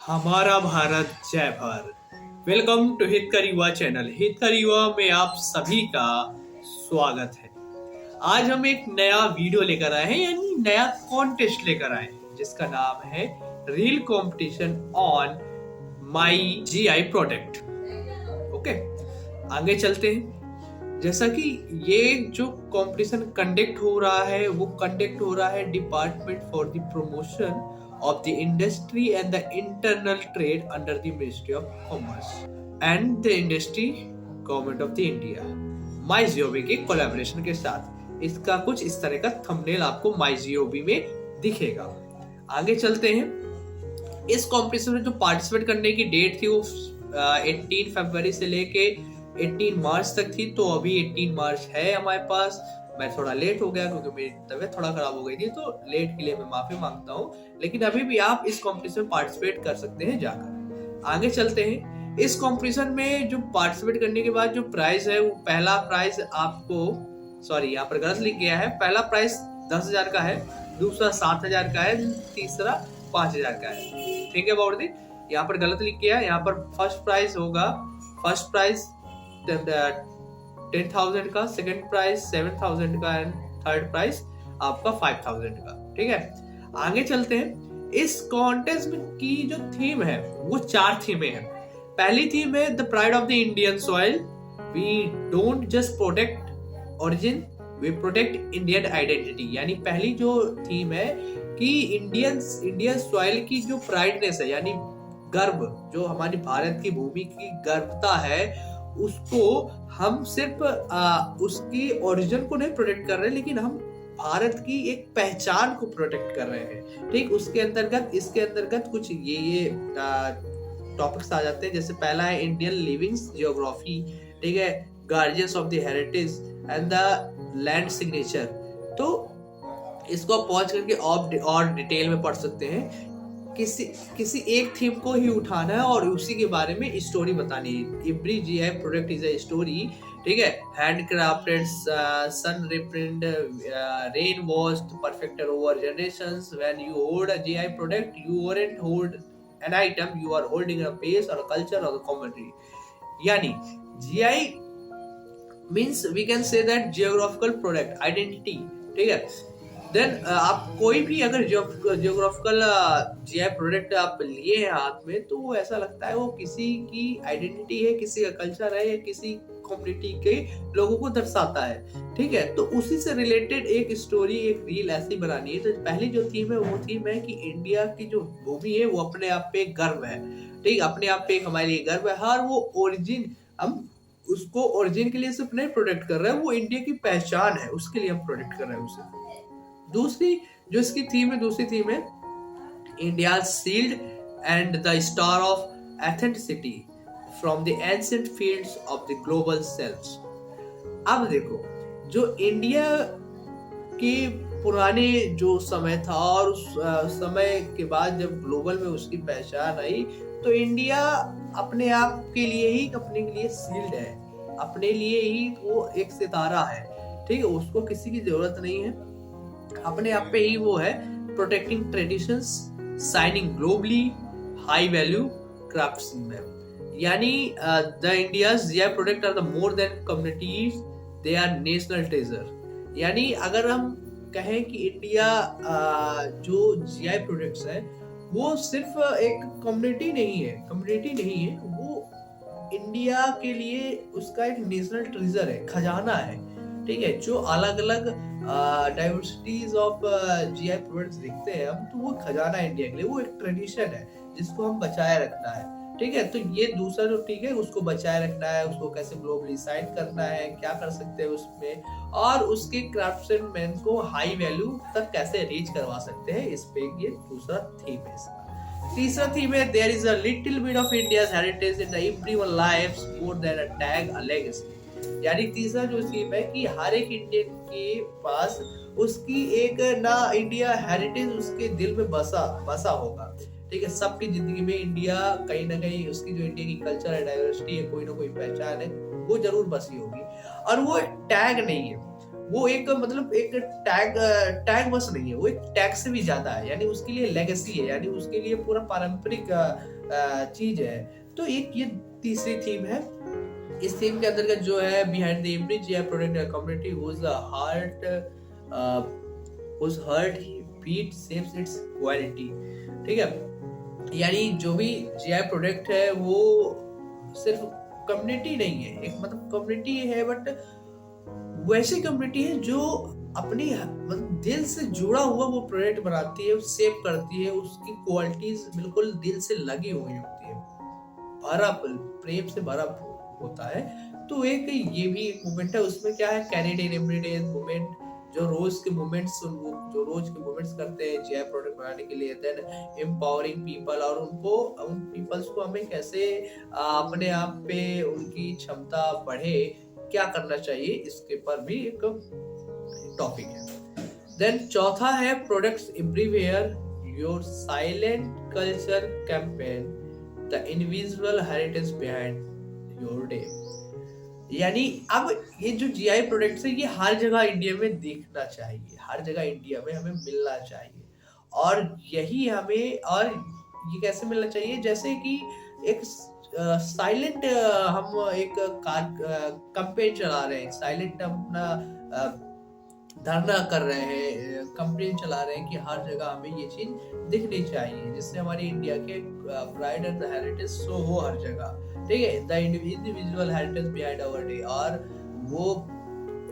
हमारा भारत जय Bharat. Welcome to हितकर युवा चैनल। हितकर युवा में आप सभी का स्वागत है। आज हम एक नया वीडियो लेकर आए हैं, यानी नया कॉन्टेस्ट लेकर आए हैं, जिसका नाम है reel competition on my GI product. Okay, आगे चलते हैं। जैसा कि ये जो कंपटीशन कंडक्ट हो रहा है वो कंडक्ट हो रहा है department for the promotion of the industry and the internal trade under the Ministry of Commerce and the Industry Government of the India MyGOV के कोलैबोरेशन के साथ। इसका कुछ इस तरह का थंबनेल आपको MyGOV में दिखेगा। आगे चलते हैं। इस कॉम्पिटिशन में जो पार्टिसिपेट करने की डेट थी वो 18 फरवरी से लेके 18 मार्च तक थी। तो अभी 18 मार्च है हमारे पास। मैं थोड़ा लेट हो गया क्योंकि मेरी तबीयत थोड़ा खराब हो गई थी, तो लेट के लिए मैं माफी मांगता हूँ। लेकिन अभी भी आप इस कंपटीशन में पार्टिसिपेट कर सकते हैं जाकर। आगे चलते हैं। इस कंपटीशन में जो पार्टिसिपेट करने के बाद जो प्राइस है वो पहला प्राइस आपको, सॉरी यहाँ पर गलत लिख गया है, पहला प्राइस 10,000 का है, दूसरा 7,000 का है, तीसरा 5,000 का है। ठीक है बाउर्दी, यहाँ पर गलत लिख गया है। यहाँ पर फर्स्ट प्राइस होगा, फर्स्ट प्राइस 10,000 का, सेकंड प्राइस 7,000 का एंड थर्ड प्राइस आपका 5,000 का। ठीक है, आगे चलते हैं। इस कॉन्टेस्ट में की जो थीम है वो 4 थीमें हैं। पहली थीम है the pride of the Indian soil. We don't just protect origin, we protect Indian identity. यानी पहली जो थीम है कि इंडियन सॉइल की जो प्राइडनेस है, यानी गर्व, जो हमारी भारत की भूमि की गर्वता है, उसको हम सिर्फ उसकी ओरिजिन को नहीं प्रोटेक्ट कर रहे, लेकिन हम भारत की एक पहचान को प्रोटेक्ट कर रहे हैं। ठीक, उसके अंतर्गत इसके अंतर्गत कुछ ये टॉपिक्स आ जाते हैं। जैसे पहला है इंडियन लिविंग्स जियोग्राफी, ठीक है, guardians of the heritage and the land signature. तो इसको आप पॉज करके और डिटेल में पढ़ सकते हैं। किसी एक थीम को ही उठाना है और उसी के बारे में स्टोरी बतानी है। Every GI product is a story. ठीक है, handcrafted, sun reprint, rain washed, perfected over generations. When you hold a GI product, you won't hold an item, you are holding a place और a culture और a community. यानी GI means we can say that geographical product identity. ठीक है, then आप कोई भी अगर geographical GI product आप लिए हैं हाथ में, तो वो ऐसा लगता है वो किसी की आइडेंटिटी है, किसी का कल्चर है, या किसी कम्युनिटी के लोगों को दर्शाता है। ठीक है, तो उसी से रिलेटेड एक स्टोरी, एक रील ऐसी बनानी है। तो पहली जो थीम है वो थीम है कि इंडिया की जो भूमि है वो अपने आप पे गर्व है। ठीक, अपने आप पे हमारे लिए गर्व है। हर वो ओरिजिन, हम उसको ओरिजिन के लिए सिर्फ नहीं प्रोटेक्ट कर रहे हैं, वो इंडिया की पहचान है, उसके लिए हम प्रोटेक्ट कर रहे हैं उसे। दूसरी जो इसकी थीम है, दूसरी थीम है India shield and the star of authenticity from the ancient fields of the global selfs. अब देखो, जो इंडिया के पुराने जो समय था और उस समय के बाद जब ग्लोबल में उसकी पहचान आई, तो इंडिया अपने आप के लिए ही, अपने के लिए शील्ड है, अपने लिए ही वो एक सितारा है। ठीक है, उसको किसी की जरूरत नहीं है, अपने आप पे ही वो है। Protecting traditions, shining globally, high value craftsmen. यानी the India's GI product are the more than communities, they are national treasure. यानी अगर हम कहें कि इंडिया जो जीआई प्रोडक्ट्स है वो सिर्फ एक कम्युनिटी नहीं है, वो इंडिया के लिए उसका एक नेशनल ट्रेजर है, खजाना है। ठीक है, जो अलग अलग डाइवर्सिटीज ऑफ जीआई प्रोडक्ट्स दिखते हैं हम, तो वो खजाना है इंडिया के लिए, वो एक ट्रेडिशन है जिसको हम बचाए रखना है। ठीक है, तो ये दूसरा जो, ठीक है, उसको बचाए रखना है, उसको कैसे ग्लोबली साइन करना है, क्या कर सकते हैं उसमें, और उसके क्राफ्ट्समैन को हाई वैल्यू तक कैसे रीच करवा सकते हैं, इस पे ये दूसरा थीम है इसका। तीसरा थीम है there is a little bit of India's heritage in the everyone lives more than a tag a legacy. यानी तीसरा जो थीम है कि हर एक इंडियन के पास उसकी एक ना इंडिया हेरिटेज उसके दिल में बसा होगा। ठीक है, सबकी जिंदगी में इंडिया कहीं ना कहीं, उसकी जो इंडिया की कल्चर है, डाइवर्सिटी है, कोई ना कोई पहचान है, वो जरूर बसी होगी। और वो एक टैग नहीं है, वो एक मतलब एक टैग बस नहीं है, वो एक टैग से भी ज्यादा है, यानी उसके लिए लेगेसी है, यानी उसके लिए पूरा पारंपरिक चीज है। तो एक ये तीसरी थीम है। इस थीम के अंतर्गत जो है behind the every GI product community whose heart beat shapes its quality। ठीक है, यानी जो भी जीआई प्रोडक्ट है वो सिर्फ कम्युनिटी नहीं है, एक मतलब कम्युनिटी है, बट वैसी कम्युनिटी है जो अपनी मतलब दिल से जुड़ा हुआ वो प्रोडक्ट बनाती है, सेव करती है, उसकी क्वालिटीज बिल्कुल दिल से लगी हुई होती है, भरा प्रेम से भरा होता है। तो एक ये भी एक मूवमेंट है, उसमें क्या है, कैरिड इन एवरीडे मूवमेंट, जो रोज के मूवमेंट्स करते हैं जीआई प्रोडक्ट बनाने के लिए, देन एम्पावरिंग पीपल, और उन पीपल्स को हमें कैसे अपने आप पे उनकी क्षमता बढ़े, क्या करना चाहिए, इसके पर भी एक टॉपिक है। देन चौथा है products everywhere, your silent culture campaign, the invisible heritage behind your day. यानी अब ये जो जीआई प्रोडक्ट्स है ये हर जगह इंडिया में दिखना चाहिए, हर जगह इंडिया में हमें मिलना चाहिए, और यही हमें, और ये कैसे मिलना चाहिए, जैसे कि एक साइलेंट हम एक कंपेन चला रहे हैं, साइलेंट अपना धरना कर रहे हैं, कंप्लेन चला रहे हैं कि हर जगह हमें ये चीज दिखनी चाहिए, जिससे हमारी इंडिया के प्राइड एंड हेरिटेज शो हो हर जगह। ठीक है, the individual heritage behind our day, और वो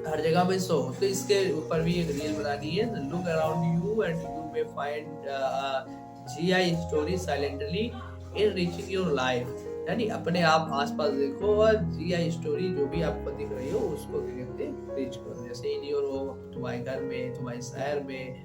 हर जगह में शो हो। तो इसके ऊपर भी एक रील बनानी है, look around you and you may find GI story silently enriching your life. यानी अपने आप आसपास देखो और जीआई स्टोरी जो भी आपको दिख रही हो उसको क्या कहते हैं, रीच करो। जैसे इन योर हो, तुम्हारे घर में, तुम्हारे शहर में,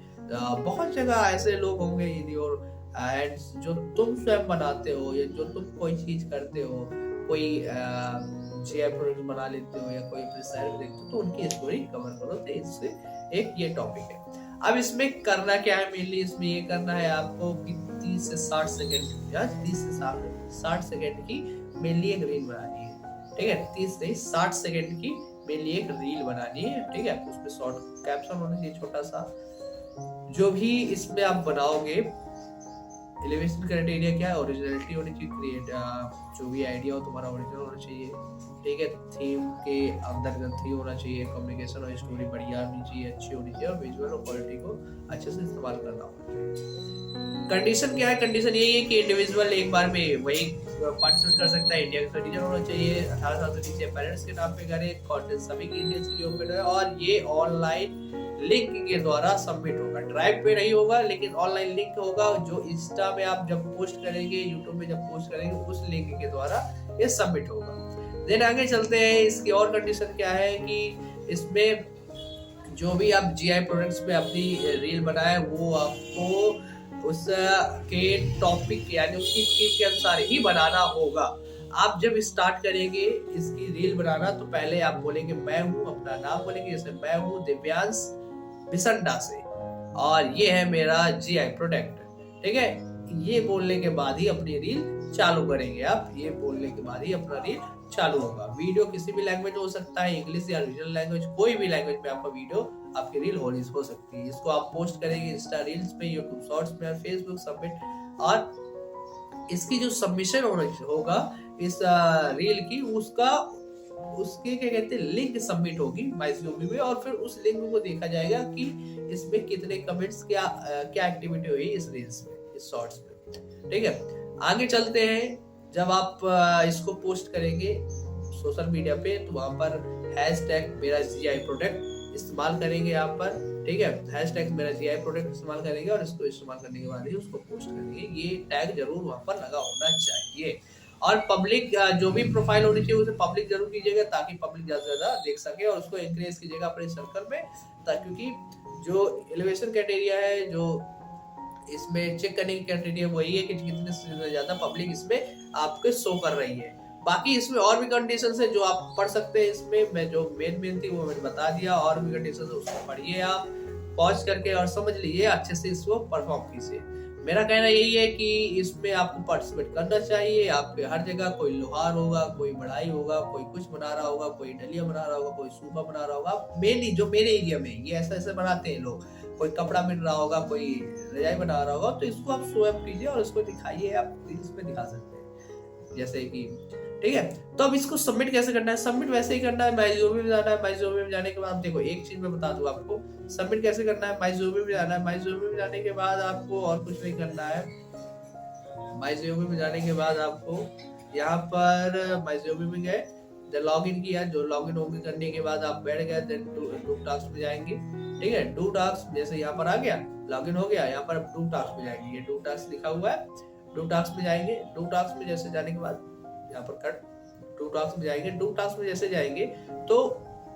बहुत जगह ऐसे लोग होंगे इन योर एंड्स जो तुम स्वयं बनाते हो, या जो तुम कोई चीज करते हो, कोई जीआई प्रोडक्ट बना लेते हो, या कोई अपने शहर में देखते हो, तो उनकी स्टोरी कवर करो। तो इससे एक ये टॉपिक है। अब इसमें करना क्या है, मेनली इसमें ये करना है आपको कि 30 से 60 सेकंड या 30 से 60 सेकंड की मेनली एक रील बनानी है। ठीक है, 30 से 60 सेकंड की मेनली एक रील बनानी है। ठीक है, उसमें शॉर्ट कैप्शन होना चाहिए छोटा सा। जो भी इसमें आप बनाओगे, एलिवेशन क्राइटेरिया क्या है, ओरिजिनलिटी होनी चाहिए, जो भी आइडिया हो तुम्हारा ओरिजिनल होना चाहिए। ठीक है, थीम के अंतर्गत थीम होना चाहिए, कम्युनिकेशन और स्टोरी बढ़िया होनी चाहिए, अच्छी होनी चाहिए, और विजुअल और क्वालिटी को अच्छे से इस्तेमाल करना होना चाहिए। कंडीशन क्या है, कंडीशन यही है कि इंडिविजुअल एक बार में वही पार्टिसिपेट कर सकता है, इंडिया का सिटीजन होना चाहिए, 18 साल से नीचे, पेरेंट्स के नाम पे करे, कंटेंट सभी इंडियंस के लिए ओपन है, और ये ऑनलाइन लिंक के द्वारा सबमिट होगा। ड्राइव पे नहीं होगा, लेकिन ऑनलाइन लिंक होगा, जो इंस्टा में आप जब पोस्ट करेंगे, यूट्यूब में जब पोस्ट करेंगे, उस लिंक के द्वारा ये सबमिट होगा। देन आगे चलते हैं, इसकी और कंडीशन क्या है कि इसमें जो भी आप जीआई प्रोडक्ट्स पे अपनी रील बनाए, वो आपको उसके टॉपिक यानी उसकी थीम के अनुसार ही बनाना होगा। आप जब स्टार्ट करेंगे इसकी रील बनाना, तो पहले आप बोलेंगे मैं हूँ, अपना नाम बोलेंगे, जैसे मैं हूँ दिव्यांश बिसंडा से, और ये है मेरा जीआई प्रोडक्ट। ठीक है, ये बोलने के बाद ही अपनी रील चालू करेंगे आप, ये बोलने के बाद ही अपना रील चालू होगा। वीडियो किसी भी लैंग्वेज में हो सकता है, इंग्लिश या रीजनल लैंग्वेज, कोई भी लैंग्वेज में आपका वीडियो, आपकी रील हो सकती है। इसको आप पोस्ट करेंगे इंस्टा रील्स पे, यूट्यूब शॉर्ट्स में, फेसबुक सबमिट, और इसकी जो सबमिशन होगा इस रील की, उसके क्या कहते हैं, लिंक सबमिट होगी माईजीओवी में, और फिर उस लिंक को देखा जाएगा कि इसमें कितने कमेंट्स, क्या एक्टिविटी हुई इस रील्स में, इस शॉर्ट्स में। ठीक है, आगे चलते हैं। जब आप इसको पोस्ट करेंगे सोशल मीडिया पे, तो वहां पर हैशटैग मेरा जीआई प्रोडक्ट इस्तेमाल करेंगे यहाँ पर। ठीक है, हैशटैग मेरा जीआई प्रोडक्ट इस्तेमाल करेंगे, और इसको इस्तेमाल करने के बाद ही उसको पोस्ट करेंगे। ये टैग जरूर वहां पर लगा होना चाहिए, और पब्लिक जो भी प्रोफाइल होनी चाहिए उसे पब्लिक जरूर कीजिएगा, ताकि पब्लिक ज्यादा से ज्यादा देख सके, और उसको इंक्रीज कीजिएगा अपने सर्कल में, क्योंकि जो एलिवेशन क्राइटेरिया है, जो इसमें चेक करने की क्राइटेरिया वही है कि कितने से ज्यादा पब्लिक इसमें आपके शो कर रही है। बाकी इसमें और भी कंडीशंस है जो आप पढ़ सकते हैं। इसमें मैं जो मेन थी वो मैंने बता दिया, और भी कंडीशंस है उसको पढ़िए आप पॉज करके, और समझ लीजिए अच्छे से, इसको परफॉर्म कीजिए। मेरा कहना यही है कि इसमें आपको पार्टिसिपेट करना चाहिए। आपके हर जगह कोई लोहार होगा, कोई बढ़ाई होगा, कोई कुछ बना रहा होगा, कोई डलिया बना रहा होगा, कोई सूपा बना रहा होगा। मेनली जो मेरे एरिया में ये ऐसा ऐसा बनाते हैं लोग, कोई कपड़ा मिल रहा होगा, कोई रजाई बना रहा होगा, तो इसको आप शो अप कीजिए और इसको दिखाइए। आप रील्स में दिखा सकते हैं जैसे कि, ठीक है। तो अब इसको सबमिट कैसे करना है? सबमिट वैसे ही करना है, माइजोमी में जाना है। माइजोमी में जाने के बाद देखो एक चीज मैं बता दूं आपको, सबमिट कैसे करना है। माइजोमी में जाना है, माइजोमी में जाने के बाद आपको और कुछ नहीं करना है। माइजोमी में जाने के बाद आपको यहाँ पर माइजोमी में गए, जब लॉग इन किया, जो लॉग इन करने के बाद आप बैठ गए, देन डू टास्क में जाएंगे, ठीक है। डू टास्क जैसे यहाँ पर आ गया, लॉग इन हो गया, यहाँ पर डू टास्क में जाएंगे, ये डू टास्क लिखा हुआ है, डू टास्क में जाएंगे। डू टास्क में जैसे जाने के बाद यहाँ पर कट, डू टास्क में जाएंगे। डू टास्क में जैसे जाएंगे तो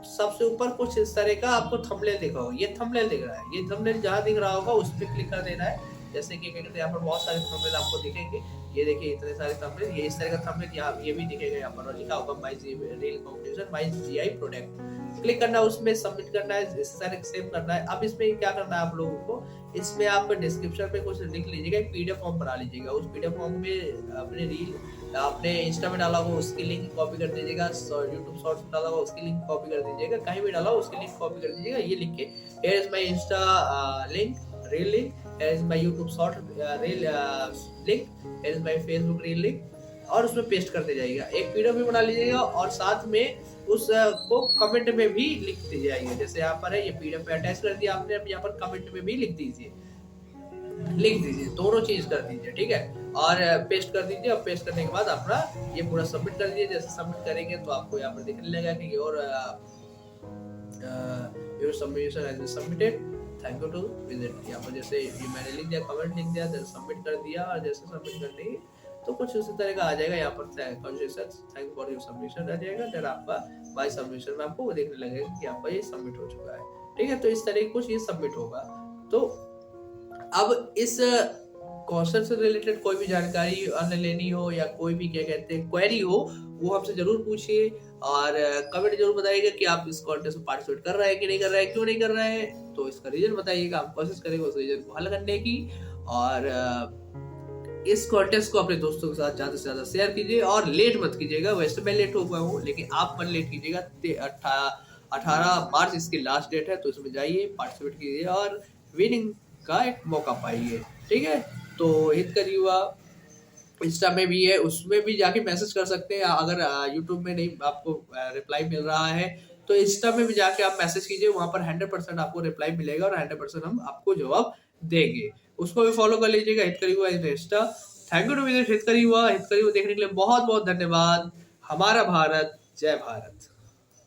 सबसे ऊपर कुछ इस तरह का आपको थंबनेल दिखा होगा, ये थंबनेल दिख रहा है, ये थंबनेल जहाँ दिख रहा होगा उस पर क्लिक कर देना है। जैसे कि क्या कहते हैं, यहाँ पर बहुत सारे थंबनेल आपको दिखेंगे, ये देखिए इतने सारे थंबनेल, ये इस तरह का थंबनेल यहाँ ये भी दिखेगा, यहाँ पर लिखा होगा my reel conclusion my GI product. Click करना है, उसमें सबमिट करना है, इस तरह सेव करना है। अब इसमें क्या करना है आप लोगों को, इसमें आप डिस्क्रिप्शन में कुछ लिख लीजिएगा, एक पीडीएफ फॉर्म बना लीजिएगा, उस पीडीएफ फॉर्म में अपने रील आपने इंस्टा में डाला हो उसकी लिंक कॉपी कर दीजिएगा, यूट्यूब शॉर्ट्स में डाला हो उसकी लिंक कॉपी कर दीजिएगा, कहीं भी डाला हो उसकी लिंक कॉपी कर दीजिएगा। ये लिख के here is my Insta link reel link, here is my YouTube short reel link, here is my Facebook reel link, और उसमें पेस्ट करते जाइएगा। एक पीडीएफ भी बना लीजिएगा और साथ में उस को कमेंट में भी लिख दीजिएगा। जैसे यहाँ पर है, ये पीडीएफ पे अटैच कर दिया आपने, अब यहाँ पर कमेंट में भी लिख दीजिए, दोनों चीज कर दीजिए, ठीक है। और पेस्ट कर दीजिए, और पेस्ट करने के बाद अपना ये पूरा सबमिट कर दीजिए। जैसे सबमिट करेंगे तो आपको यहाँ पर दिखने लगेगा कि your submission has been submitted, thank you to visit. यहाँ पर जैसे ये मैंने लिख दिया, कमेंट लिख दिया, जैसे सबमिट कर दिया, और जैसे सबमिट कर देंगे तो कुछ उसी तरह का आ जाएगा। यहाँ पर थैंक फॉर योर सबमिशन आ जाएगा, फिर आपका बाय सबमिशन में आपको देखने लगेगा कि आपका ये सबमिट हो चुका है, ठीक है। तो इस तरह कुछ ये सबमिट होगा। तो अब इस क्वेश्चन से रिलेटेड कोई भी जानकारी अन्य लेनी हो या कोई भी क्या कहते हैं क्वेरी हो, वो हमसे जरूर पूछिए, और कमेंट जरूर बताइएगा कि आप इस कॉन्टेस्ट में पार्टिसिपेट कर रहे हैं कि नहीं कर रहे हैं, क्यों नहीं कर रहे हैं, तो इसका रीजन बताइएगा, हम कोशिश करेंगे उस रीजन को हल करने की। और इस कॉन्टेस्ट को अपने दोस्तों के साथ ज्यादा से ज्यादा शेयर कीजिए, और लेट मत कीजिएगा। वैसे मैं लेट हो गया हूँ, लेकिन आप मत लेट कीजिएगा। 18 मार्च इसकी लास्ट डेट है, तो इसमें जाइए, पार्टिसिपेट कीजिए और विनिंग का एक मौका पाइए, ठीक है। तो हितकर युवा इंस्टा में भी है, उसमें भी जाके मैसेज कर सकते हैं। अगर यूट्यूब में नहीं आपको रिप्लाई मिल रहा है तो इंस्टा में भी जाके आप मैसेज कीजिए, वहां पर 100% आपको रिप्लाई मिलेगा और 100% हम आपको जवाब देंगे। उसको भी फॉलो कर लीजिएगा, Hitkar Yuva Insta. Thank you to visit Hitkar Yuva. हितकर युवा देखने के लिए बहुत बहुत धन्यवाद। हमारा भारत, जय भारत।